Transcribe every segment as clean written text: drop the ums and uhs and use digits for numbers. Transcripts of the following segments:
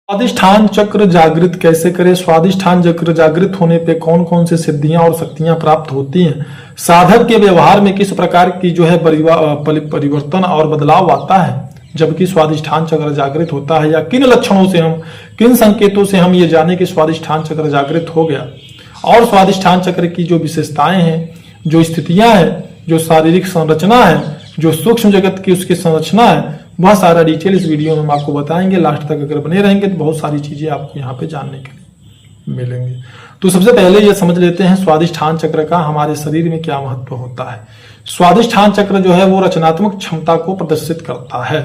स्वादिष्ठान चक्र जागृत कैसे करें? स्वादिष्ठान चक्र जागृत होने पे कौन कौन से सिद्धियां और शक्तियां प्राप्त होती हैं? साधक के व्यवहार में किस प्रकार की जो है परिवर्तन और बदलाव आता है जबकि स्वादिष्ठान चक्र जागृत होता है? या किन लक्षणों से हम, किन संकेतों से हम ये जाने कि स्वादिष्ठान चक्र जागृत हो गया? और स्वादिष्ठान चक्र की जो विशेषताएं हैं, जो स्थितियां हैं, जो शारीरिक संरचना है, जो सूक्ष्म जगत की उसकी संरचना है, वह सारा डिटेल इस वीडियो में हम आपको बताएंगे। लास्ट तक अगर बने रहेंगे तो बहुत सारी चीजें आपको यहाँ पे जानने के लिए मिलेंगे। तो सबसे पहले ये समझ लेते हैं स्वादिष्ठान चक्र का हमारे शरीर में क्या महत्व होता है। स्वादिष्ठान चक्र जो है वो रचनात्मक क्षमता को प्रदर्शित करता है।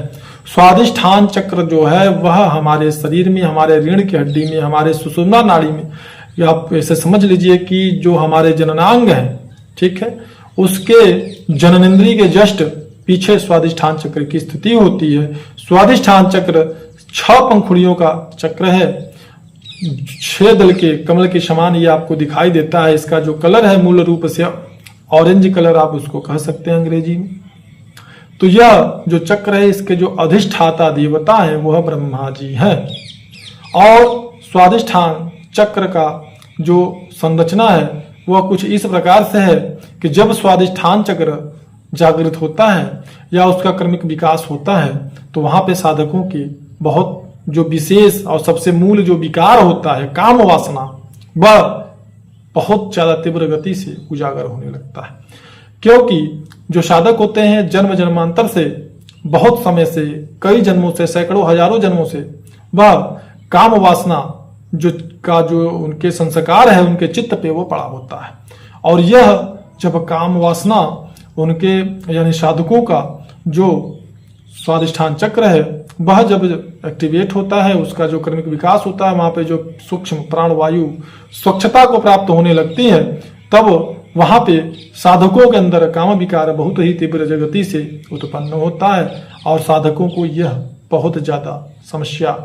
स्वादिष्ठान चक्र जो है वह हमारे शरीर में, हमारे रीढ़ की हड्डी में, हमारे सुषुम्ना नाड़ी में, या आप ऐसे समझ लीजिए कि जो हमारे जननांग है, ठीक है, उसके जननेंद्रिय के जस्ट पीछे स्वादिष्ठान चक्र की स्थिति होती है। स्वादिष्ठान चक्र 6 पंखुड़ियों का चक्र है, 6 दल के कमल के समान ये आपको दिखाई देता है। इसका जो कलर है मूल रूप से ऑरेंज कलर आप उसको कह सकते हैं अंग्रेजी में। तो यह जो चक्र है इसके जो अधिष्ठाता देवता है वह ब्रह्मा जी हैं। और स्वादिष्ठान चक्र का जो संरचना है वह कुछ इस प्रकार से है कि जब स्वादिष्ठान चक्र जागृत होता है या उसका क्रमिक विकास होता है तो वहां पे साधकों की बहुत जो विशेष और सबसे मूल जो विकार होता है, काम वासना, वह बहुत ज्यादा तीव्र गति से उजागर होने लगता है। क्योंकि जो साधक होते हैं जन्म जन्मांतर से, बहुत समय से, कई जन्मों से, सैकड़ों हजारों जन्मों से वह काम वासना जो उनके संस्कार है उनके चित्त पे वो पड़ा होता है। और यह जब काम वासना उनके यानी साधकों का जो स्वादिष्ठान चक्र है वह जब एक्टिवेट होता है, उसका जो क्रमिक विकास होता है, वहां पे जो सूक्ष्म प्राणवायु स्वच्छता को प्राप्त होने लगती है, तब वहां पे साधकों के अंदर काम विकार बहुत ही तीव्र गति से उत्पन्न होता है और साधकों को यह बहुत ज्यादा समस्या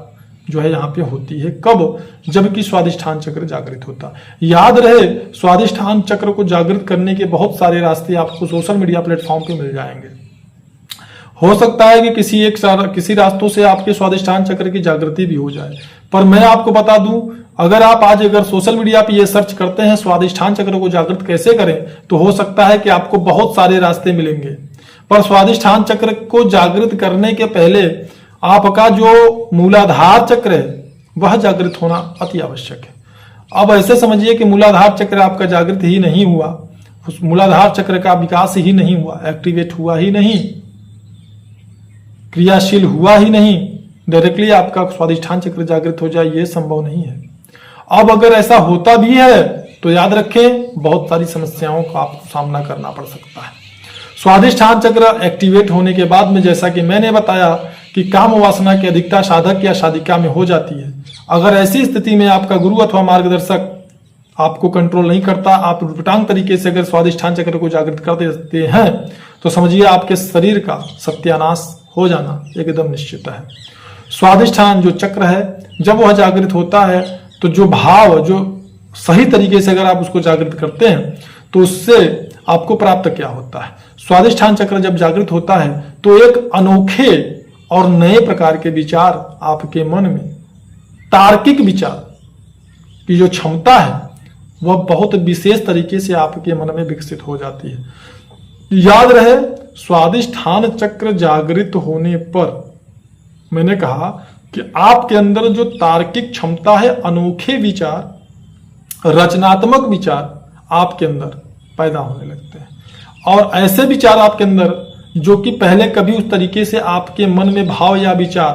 जो है यहाँ पे होती है। कब? जबकि स्वादिष्ठान चक्र जागृत होता है। याद रहे स्वादिष्ठान चक्र को जागृत करने के बहुत सारे रास्ते आपको सोशल मीडिया प्लेटफॉर्म पे मिल जाएंगे। हो सकता है कि किसी रास्तों से आपके स्वादिष्ठान चक्र की जागृति भी हो जाए, पर मैं आपको बता दूं, अगर सोशल मीडिया पे ये सर्च करते हैं स्वादिष्ठान चक्र को जागृत कैसे करें, तो हो सकता है कि आपको बहुत सारे रास्ते मिलेंगे। पर स्वादिष्ठान चक्र को जागृत करने के पहले आपका जो मूलाधार चक्र है वह जागृत होना अति आवश्यक है। अब ऐसे समझिए कि मूलाधार चक्र आपका जागृत ही नहीं हुआ, उस मूलाधार चक्र का विकास ही नहीं हुआ, एक्टिवेट हुआ ही नहीं, क्रियाशील हुआ ही नहीं, डायरेक्टली आपका स्वादिष्ठान चक्र जागृत हो जाए, ये संभव नहीं है। अब अगर ऐसा होता भी है तो याद रखें बहुत सारी समस्याओं का आपको सामना करना पड़ सकता है। स्वादिष्ठान चक्र एक्टिवेट होने के बाद में, जैसा कि मैंने बताया कि काम वासना की अधिकता साधक या साधिका में हो जाती है। अगर ऐसी स्थिति में आपका गुरु अथवा मार्गदर्शक आपको कंट्रोल नहीं करता, आप उटपटांग तरीके से अगर स्वादिष्ठान चक्र को जागृत कर देते हैं तो समझिए आपके शरीर का सत्यानाश हो जाना एकदम निश्चित है। स्वादिष्ठान जो चक्र है जब वह जागृत होता है तो जो भाव, जो सही तरीके से अगर आप उसको जागृत करते हैं तो उससे आपको प्राप्त क्या होता है? स्वादिष्ठान चक्र जब जागृत होता है तो एक अनोखे और नए प्रकार के विचार आपके मन में, तार्किक विचार की जो क्षमता है वह बहुत विशेष तरीके से आपके मन में विकसित हो जाती है। याद रहे स्वादिष्ठान चक्र जागृत होने पर मैंने कहा कि आपके अंदर जो तार्किक क्षमता है, अनोखे विचार, रचनात्मक विचार आपके अंदर पैदा होने लगते हैं। और ऐसे विचार आपके अंदर जो कि पहले कभी उस तरीके से आपके मन में भाव या विचार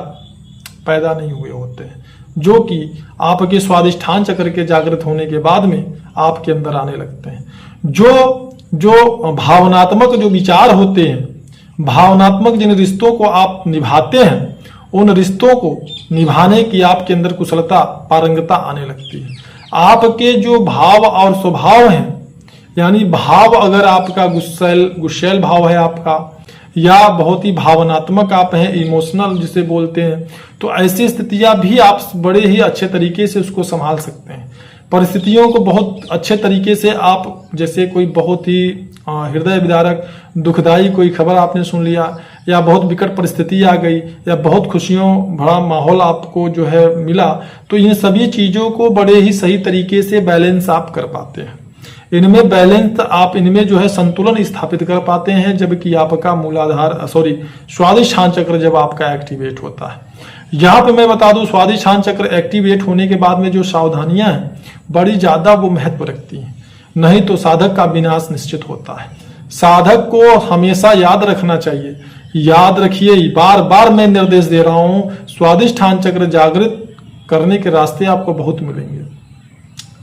पैदा नहीं हुए होते हैं, जो कि आपके स्वादिष्ठान चक्र के जागृत होने के बाद में आपके अंदर आने लगते हैं। जो भावनात्मक जो विचार होते हैं, भावनात्मक जिन रिश्तों को आप निभाते हैं, उन रिश्तों को निभाने की आपके अंदर कुशलता, पारंगता आने लगती है। आपके जो भाव और स्वभाव हैं, यानी भाव अगर आपका गुस्सैल भाव है आपका, या बहुत ही भावनात्मक आप हैं, इमोशनल जिसे बोलते हैं, तो ऐसी स्थितियां भी आप बड़े ही अच्छे तरीके से उसको संभाल सकते हैं। परिस्थितियों को बहुत अच्छे तरीके से आप, जैसे कोई बहुत ही हृदय विदारक दुखदाई कोई खबर आपने सुन लिया, या बहुत विकट परिस्थिति आ गई या बहुत खुशियों भरा माहौल आपको जो है मिला, तो इन सभी चीजों को बड़े ही सही तरीके से बैलेंस आप कर पाते हैं। इनमें बैलेंस आप इनमें जो है संतुलन स्थापित कर पाते हैं, जबकि आपका मूलाधार स्वादिष्ठान चक्र जब आपका एक्टिवेट होता है। यहाँ पे मैं बता दूं, स्वादिष्ठान चक्र एक्टिवेट होने के बाद में जो सावधानियां हैं बड़ी ज्यादा वो महत्व रखती हैं, नहीं तो साधक का विनाश निश्चित होता है। साधक को हमेशा याद रखना चाहिए, याद रखिए, बार बार मैं निर्देश दे रहा हूं, स्वादिष्ठान चक्र जागृत करने के रास्ते आपको बहुत मिलेंगे।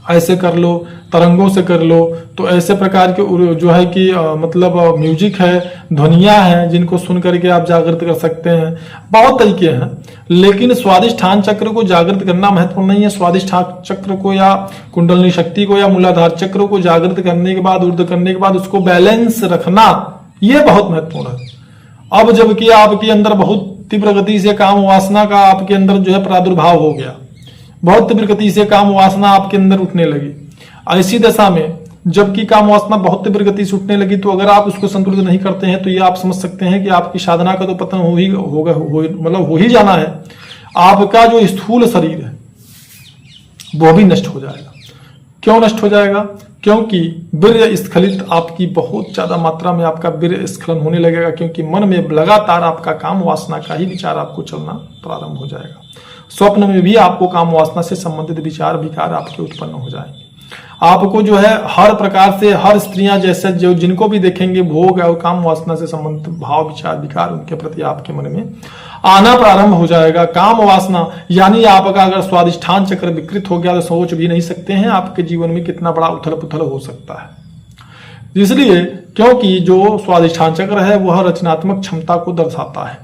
ऐसे कर लो, तरंगों से कर लो, तो ऐसे प्रकार के जो है कि मतलब म्यूजिक है, ध्वनियां हैं, जिनको सुन करके आप जागृत कर सकते हैं। बहुत तरीके हैं, लेकिन स्वादिष्ठान चक्र को जागृत करना महत्वपूर्ण नहीं है। स्वादिष्ठान चक्र को या कुंडलनी शक्ति को या मूलाधार चक्र को जागृत करने के बाद, ऊर्ध्व करने के बाद उसको बैलेंस रखना, यह बहुत महत्वपूर्ण है। अब जबकि आपके अंदर बहुत तीव्र गति से काम वासना का आपके अंदर जो है प्रादुर्भाव हो गया, बहुत तीव्र गति से काम वासना आपके अंदर उठने लगी, ऐसी दशा में जबकि काम वासना बहुत तीव्र गति से उठने लगी, तो अगर आप उसको संतुलित नहीं करते हैं तो ये आप समझ सकते हैं कि आपकी साधना का तो पतन हो ही जाना है। आपका जो स्थूल शरीर है वो भी नष्ट हो जाएगा। क्यों नष्ट हो जाएगा? क्योंकि वीर्य स्खलित आपकी बहुत ज्यादा मात्रा में आपका वीर्य स्खलन होने लगेगा, क्योंकि मन में लगातार आपका काम वासना का ही विचार आपको चलना प्रारंभ हो जाएगा। स्वप्न में भी आपको काम वासना से संबंधित विचार विकार आपके उत्पन्न हो जाएंगे। आपको जो है हर प्रकार से, हर स्त्रियां जैसे जो जिनको भी देखेंगे भोग और काम वासना से संबंधित भाव विचार विकार उनके प्रति आपके मन में आना प्रारंभ हो जाएगा। काम वासना यानी आपका अगर स्वादिष्ठान चक्र विकृत हो गया तो सोच भी नहीं सकते हैं आपके जीवन में कितना बड़ा उथल पुथल हो सकता है। इसलिए क्योंकि जो स्वादिष्ठान चक्र है वह रचनात्मक क्षमता को दर्शाता है।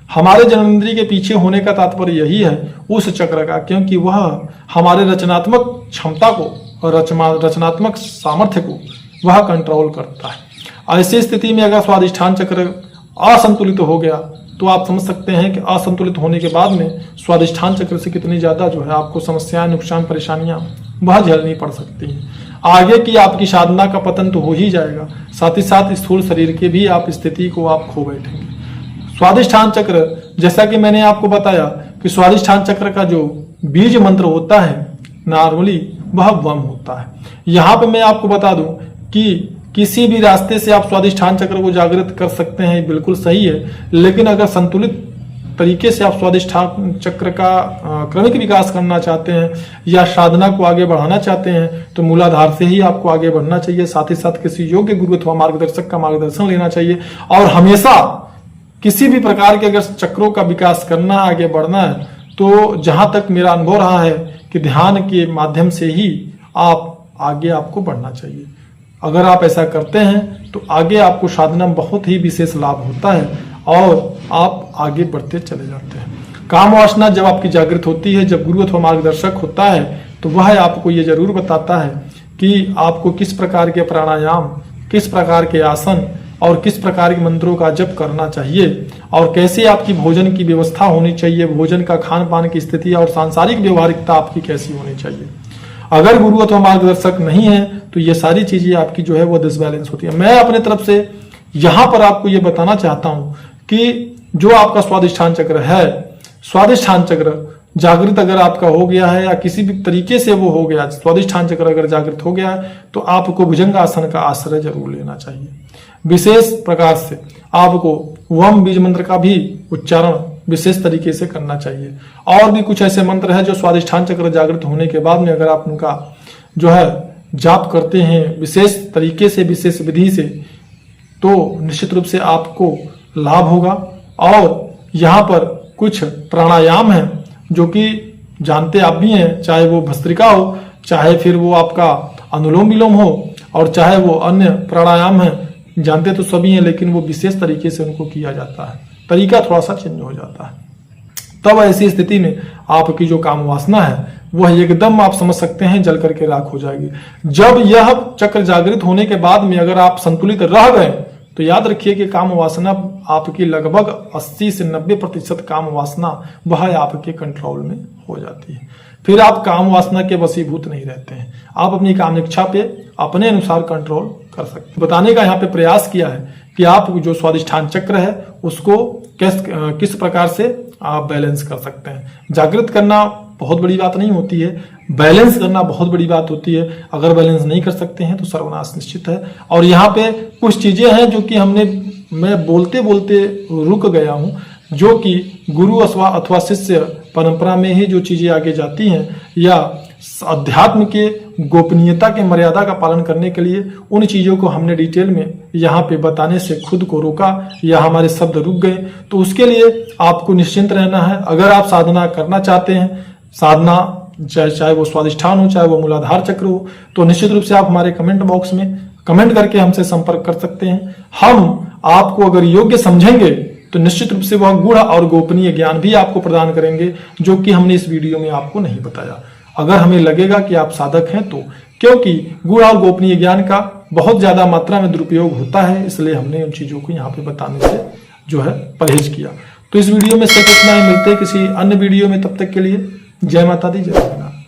हमारे जननेंद्रिय के पीछे होने का तात्पर्य यही है उस चक्र का, क्योंकि वह हमारे रचनात्मक क्षमता को और रचनात्मक सामर्थ्य को वह कंट्रोल करता है। ऐसी स्थिति में अगर स्वादिष्ठान चक्र असंतुलित हो गया तो आप समझ सकते हैं कि असंतुलित होने के बाद में स्वादिष्ठान चक्र से कितनी ज्यादा जो है आपको समस्याएं, नुकसान, परेशानियां वह झेलनी पड़ सकती हैं। आगे की आपकी साधना का पतन तो हो ही जाएगा, साथ ही साथ स्थूल शरीर के भी आप स्थिति को आप खो बैठेंगे। स्वादिष्ठान चक्र, जैसा कि मैंने आपको बताया कि स्वादिष्ठान चक्र का जो बीज मंत्र होता है नॉर्मली वह वम होता है। यहाँ पे मैं आपको बता दूं कि किसी भी रास्ते से आप स्वादिष्ठान चक्र को जागृत कर सकते हैं, बिल्कुल सही है, लेकिन अगर संतुलित तरीके से आप स्वादिष्ठान चक्र का क्रमिक विकास करना चाहते हैं या साधना को आगे बढ़ाना चाहते हैं तो मूलाधार से ही आपको आगे बढ़ना चाहिए। साथ ही साथ किसी योग्य गुरु अथवा मार्गदर्शक का मार्गदर्शन लेना चाहिए और हमेशा किसी भी प्रकार के अगर चक्रों का विकास करना है, आगे बढ़ना है, तो जहां तक मेरा अनुभव रहा है कि ध्यान के माध्यम से ही आप आगे आपको बढ़ना चाहिए। अगर आप ऐसा करते हैं तो आगे आपको साधना में बहुत ही विशेष लाभ होता है और आप आगे बढ़ते चले जाते हैं। काम वासना जब आपकी जागृत होती है, जब गुरु अथवा मार्गदर्शक होता है, तो वह आपको ये जरूर बताता है कि आपको किस प्रकार के प्राणायाम, किस प्रकार के आसन और किस प्रकार के मंत्रों का जप करना चाहिए और कैसे आपकी भोजन की व्यवस्था होनी चाहिए, भोजन का खान पान की स्थिति और सांसारिक व्यवहारिकता आपकी कैसी होनी चाहिए। अगर गुरु अथवा मार्गदर्शक नहीं है तो ये सारी चीजें आपकी जो है वो डिसबैलेंस होती है। मैं अपने तरफ से यहाँ पर आपको ये बताना चाहता हूँ कि जो आपका स्वादिष्ठान चक्र है, स्वादिष्ठान चक्र जागृत अगर आपका हो गया है या किसी भी तरीके से वो हो गया, स्वादिष्ठान चक्र अगर जागृत हो गया है तो आपको भुजंग आसन का आश्रय जरूर लेना चाहिए। विशेष प्रकार से आपको वम बीज मंत्र का भी उच्चारण विशेष तरीके से करना चाहिए। और भी कुछ ऐसे मंत्र हैं जो स्वादिष्ठान चक्र जागृत होने के बाद में अगर आप उनका जो है जाप करते हैं विशेष तरीके से, विशेष विधि से, तो निश्चित रूप से आपको लाभ होगा। और यहाँ पर कुछ प्राणायाम हैं जो कि जानते आप भी हैं, चाहे वो भस्त्रिका हो, चाहे फिर वो आपका अनुलोम विलोम हो और चाहे वो अन्य प्राणायाम है, जानते तो सभी हैं, लेकिन वो विशेष तरीके से उनको किया जाता है, तरीका थोड़ा सा चेंज हो जाता है। तब ऐसी स्थिति में आपकी जो काम वासना है वह एकदम आप समझ सकते हैं जल करके राख हो जाएगी। जब यह चक्र जागृत होने के बाद में अगर आप संतुलित रह गए तो याद रखिए कि काम वासना आपकी लगभग 80 से 90% काम वासना वह आपके कंट्रोल में हो जाती है। फिर आप काम वासना के वशीभूत नहीं रहते हैं, आप अपनी काम इच्छा पे अपने अनुसार कंट्रोल कर सकते हैं। बताने का यहाँ पे प्रयास किया है कि आप जो स्वादिष्ठान चक्र है उसको किस प्रकार से आप बैलेंस कर सकते हैं। जागृत करना बहुत बड़ी बात नहीं होती है, बैलेंस करना बहुत बड़ी बात होती है। अगर बैलेंस नहीं कर सकते हैं तो सर्वनाश निश्चित है। और यहाँ पे कुछ चीजें हैं जो कि मैं बोलते बोलते रुक गया हूं, जो कि गुरु अथवा शिष्य परंपरा में ही जो चीजें आगे जाती हैं या अध्यात्म के गोपनीयता के मर्यादा का पालन करने के लिए उन चीजों को हमने डिटेल में यहाँ पे बताने से खुद को रोका या हमारे शब्द रुक गए। तो उसके लिए आपको निश्चिंत रहना है। अगर आप साधना करना चाहते हैं, साधना चाहे वो स्वादिष्ठान हो चाहे वो मूलाधार चक्र हो, तो निश्चित रूप से आप हमारे कमेंट बॉक्स में कमेंट करके हमसे संपर्क कर सकते हैं। हम आपको अगर योग्य समझेंगे तो निश्चित रूप से वह गूढ़ और गोपनीय ज्ञान भी आपको प्रदान करेंगे जो कि हमने इस वीडियो में आपको नहीं बताया। अगर हमें लगेगा कि आप साधक हैं तो, क्योंकि गूढ़ और गोपनीय ज्ञान का बहुत ज्यादा मात्रा में दुरुपयोग होता है, इसलिए हमने उन चीजों को यहाँ पे बताने से जो है परहेज किया। तो इस वीडियो में सिर्फ इतना ही, मिलते हैं किसी अन्य वीडियो में, तब तक के लिए जय माता दी, जय भोलेनाथ।